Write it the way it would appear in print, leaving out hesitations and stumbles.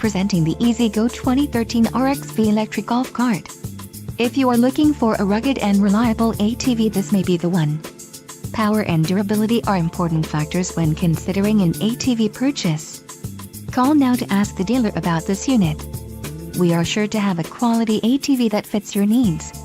Presenting the EZGO 2013 RXV electric golf cart. If you are looking for a rugged and reliable ATV, this may be the one. Power and durability are important factors when considering an ATV purchase. Call now to ask the dealer about this unit. We are sure to have a quality ATV that fits your needs.